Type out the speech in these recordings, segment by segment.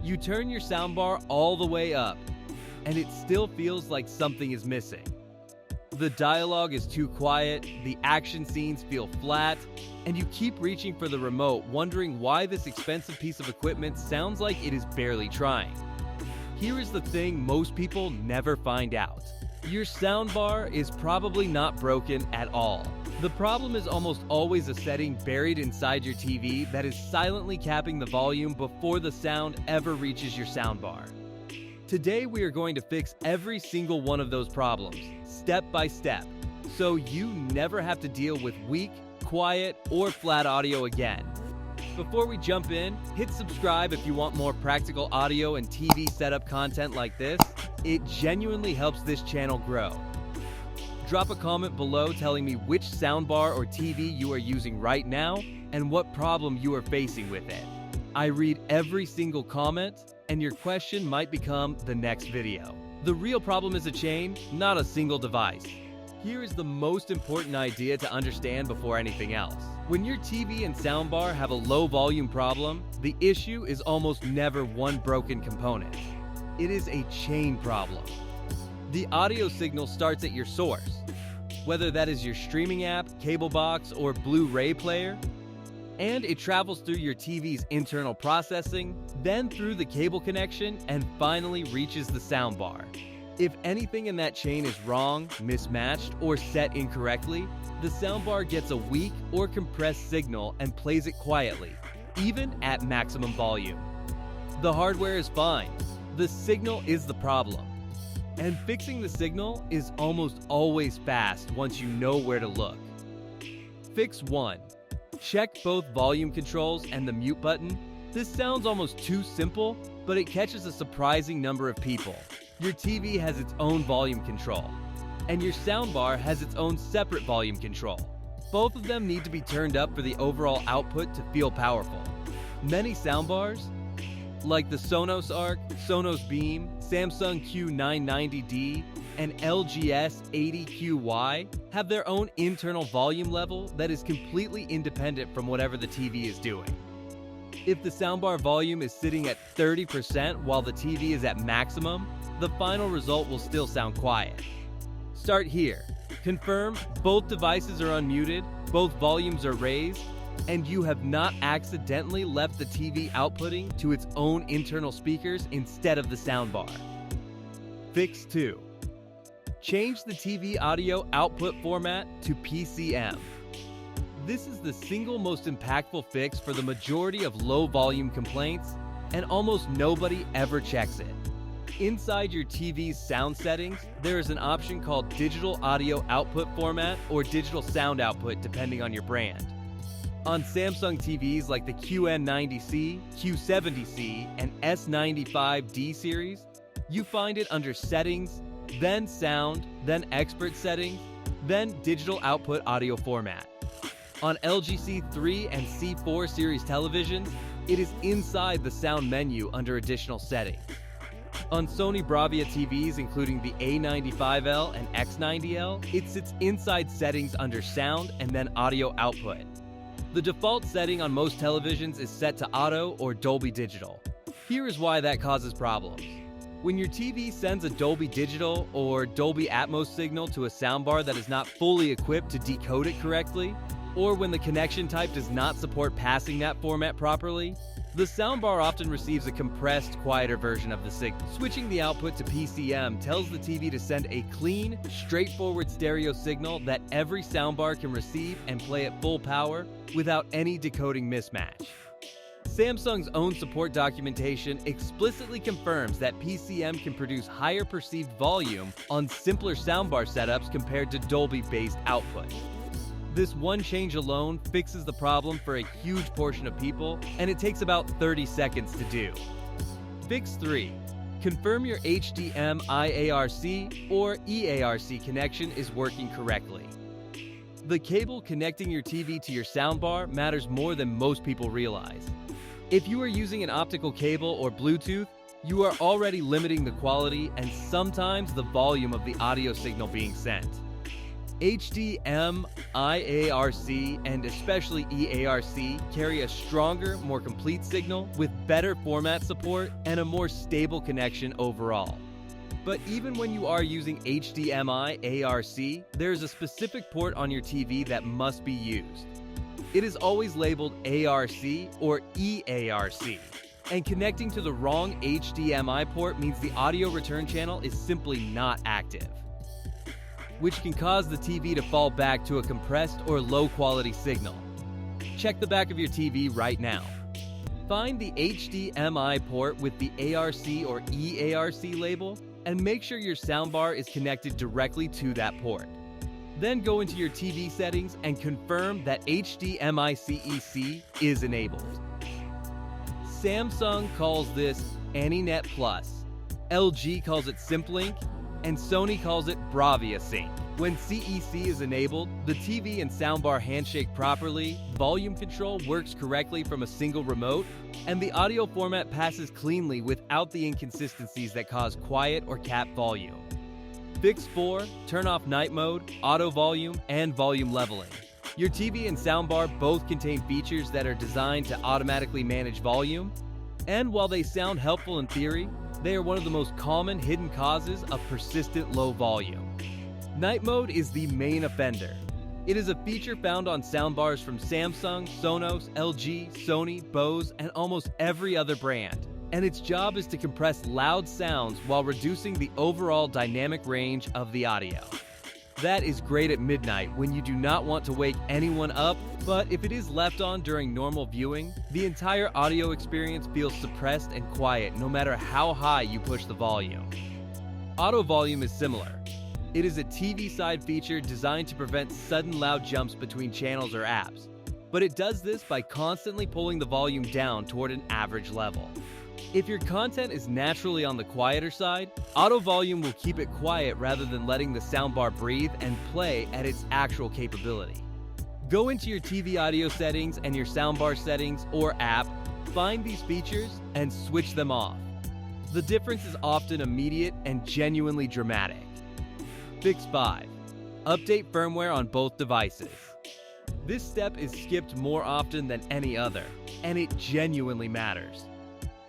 You turn your soundbar all the way up, and it still feels like something is missing. The dialogue is too quiet, the action scenes feel flat, and you keep reaching for the remote, wondering why this expensive piece of equipment sounds like it is barely trying. Here is the thing most people never find out. Your soundbar is probably not broken at all. The problem is almost always a setting buried inside your TV that is silently capping the volume before the sound ever reaches your soundbar. Today we are going to fix every single one of those problems, step by step, so you never have to deal with weak, quiet, or flat audio again. Before we jump in, hit subscribe if you want more practical audio and TV setup content like this. It genuinely helps this channel grow. Drop a comment below telling me which soundbar or TV you are using right now and what problem you are facing with it. I read every single comment, and your question might become the next video. The real problem is a chain, not a single device. Here is the most important idea to understand before anything else. When your TV and soundbar have a low volume problem, the issue is almost never one broken component. It is a chain problem. The audio signal starts at your source, whether that is your streaming app, cable box, or Blu-ray player, and it travels through your TV's internal processing, then through the cable connection, and finally reaches the soundbar. If anything in that chain is wrong, mismatched, or set incorrectly, the soundbar gets a weak or compressed signal and plays it quietly, even at maximum volume. The hardware is fine. The signal is the problem. And fixing the signal is almost always fast once you know where to look. Fix 1. Check both volume controls and the mute button. This sounds almost too simple, but it catches a surprising number of people. Your TV has its own volume control, and your soundbar has its own separate volume control. Both of them need to be turned up for the overall output to feel powerful. Many soundbars, like the Sonos ARC, Sonos Beam, Samsung Q990D, and LGS 80QY, have their own internal volume level that is completely independent from whatever the TV is doing. If the soundbar volume is sitting at 30% while the TV is at maximum, the final result will still sound quiet. Start here. Confirm both devices are unmuted, both volumes are raised, and you have not accidentally left the TV outputting to its own internal speakers instead of the soundbar. Fix 2. Change the TV audio output format to PCM. This is the single most impactful fix for the majority of low volume complaints, and almost nobody ever checks it. Inside your TV's sound settings, there is an option called Digital Audio Output Format or Digital Sound Output depending on your brand. On Samsung TVs like the QN90C, Q70C, and S95D series, you find it under Settings, then Sound, then Expert Settings, then Digital Output Audio Format. On LG C3 and C4 series televisions, it is inside the sound menu under Additional Settings. On Sony Bravia TVs, including the A95L and X90L, it sits inside Settings under Sound and then Audio Output. The default setting on most televisions is set to Auto or Dolby Digital. Here is why that causes problems. When your TV sends a Dolby Digital or Dolby Atmos signal to a soundbar that is not fully equipped to decode it correctly, or when the connection type does not support passing that format properly, the soundbar often receives a compressed, quieter version of the signal. Switching the output to PCM tells the TV to send a clean, straightforward stereo signal that every soundbar can receive and play at full power without any decoding mismatch. Samsung's own support documentation explicitly confirms that PCM can produce higher perceived volume on simpler soundbar setups compared to Dolby-based output. This one change alone fixes the problem for a huge portion of people, and it takes about 30 seconds to do. Fix 3. Confirm your HDMI ARC or eARC connection is working correctly. The cable connecting your TV to your soundbar matters more than most people realize. If you are using an optical cable or Bluetooth, you are already limiting the quality and sometimes the volume of the audio signal being sent. HDMI ARC and especially eARC carry a stronger, more complete signal with better format support and a more stable connection overall. But even when you are using HDMI ARC, there is a specific port on your TV that must be used. It is always labeled ARC or eARC, and connecting to the wrong HDMI port means the audio return channel is simply not active, which can cause the TV to fall back to a compressed or low-quality signal. Check the back of your TV right now. Find the HDMI port with the ARC or eARC label and make sure your soundbar is connected directly to that port. Then go into your TV settings and confirm that HDMI CEC is enabled. Samsung calls this AnyNet Plus, LG calls it SimpLink, and Sony calls it Bravia Sync. When CEC is enabled, the TV and soundbar handshake properly, volume control works correctly from a single remote, and the audio format passes cleanly without the inconsistencies that cause quiet or cap volume. Fix 4, turn off night mode, auto volume, and volume leveling. Your TV and soundbar both contain features that are designed to automatically manage volume, and while they sound helpful in theory, they are one of the most common hidden causes of persistent low volume. Night mode is the main offender. It is a feature found on soundbars from Samsung, Sonos, LG, Sony, Bose, and almost every other brand, and its job is to compress loud sounds while reducing the overall dynamic range of the audio. That is great at midnight when you do not want to wake anyone up, but if it is left on during normal viewing, the entire audio experience feels suppressed and quiet no matter how high you push the volume. Auto volume is similar. It is a TV-side feature designed to prevent sudden loud jumps between channels or apps, but it does this by constantly pulling the volume down toward an average level. If your content is naturally on the quieter side, auto volume will keep it quiet rather than letting the soundbar breathe and play at its actual capability. Go into your TV audio settings and your soundbar settings or app, find these features, and switch them off. The difference is often immediate and genuinely dramatic. Fix 5. Update firmware on both devices. This step is skipped more often than any other, and it genuinely matters.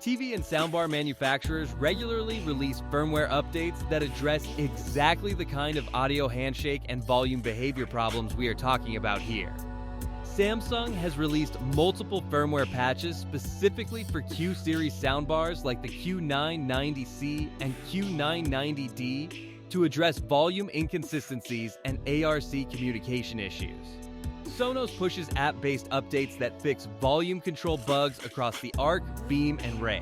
TV and soundbar manufacturers regularly release firmware updates that address exactly the kind of audio handshake and volume behavior problems we are talking about here. Samsung has released multiple firmware patches specifically for Q-series soundbars like the Q990C and Q990D to address volume inconsistencies and ARC communication issues. Sonos pushes app-based updates that fix volume control bugs across the ARC, Beam, and Ray.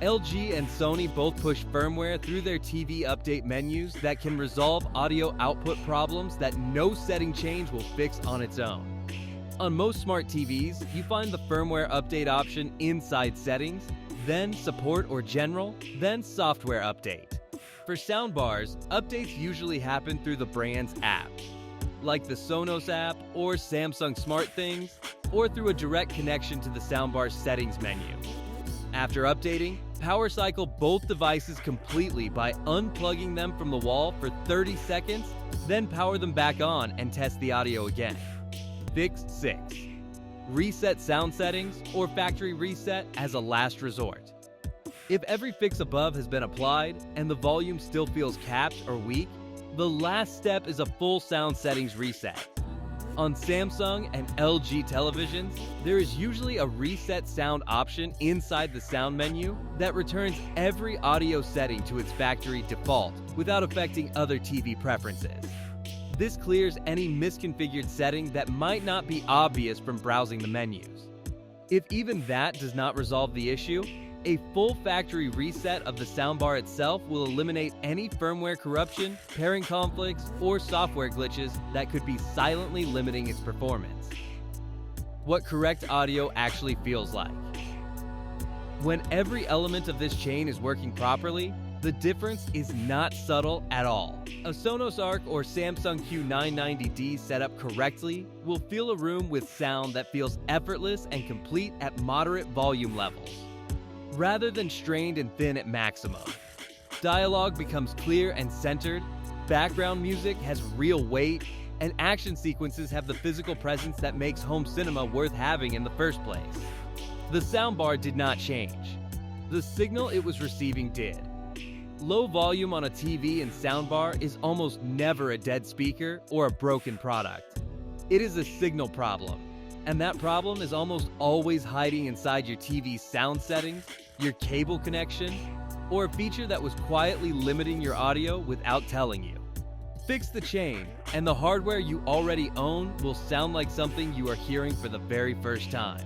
LG and Sony both push firmware through their TV update menus that can resolve audio output problems that no setting change will fix on its own. On most smart TVs, you find the firmware update option inside Settings, then Support or General, then Software Update. For soundbars, updates usually happen through the brand's app, like the Sonos app or Samsung SmartThings, or through a direct connection to the soundbar's settings menu. After updating, power cycle both devices completely by unplugging them from the wall for 30 seconds, then power them back on and test the audio again. Fix 6. Reset sound settings or factory reset as a last resort. If every fix above has been applied and the volume still feels capped or weak, the last step is a full sound settings reset. On Samsung and LG televisions, there is usually a reset sound option inside the sound menu that returns every audio setting to its factory default without affecting other TV preferences. This clears any misconfigured setting that might not be obvious from browsing the menus. If even that does not resolve the issue, a full factory reset of the soundbar itself will eliminate any firmware corruption, pairing conflicts, or software glitches that could be silently limiting its performance. What correct audio actually feels like. When every element of this chain is working properly, the difference is not subtle at all. A Sonos ARC or Samsung Q990D set up correctly will fill a room with sound that feels effortless and complete at moderate volume levels, rather than strained and thin at maximum. Dialogue becomes clear and centered, background music has real weight, and action sequences have the physical presence that makes home cinema worth having in the first place. The soundbar did not change. The signal it was receiving did. Low volume on a TV and soundbar is almost never a dead speaker or a broken product. It is a signal problem, and that problem is almost always hiding inside your TV's sound settings, your cable connection, or a feature that was quietly limiting your audio without telling you. Fix the chain, and the hardware you already own will sound like something you are hearing for the very first time.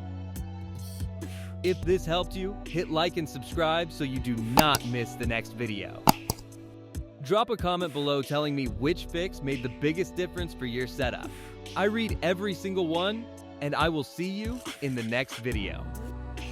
If this helped you, hit like and subscribe so you do not miss the next video. Drop a comment below telling me which fix made the biggest difference for your setup. I read every single one, and I will see you in the next video.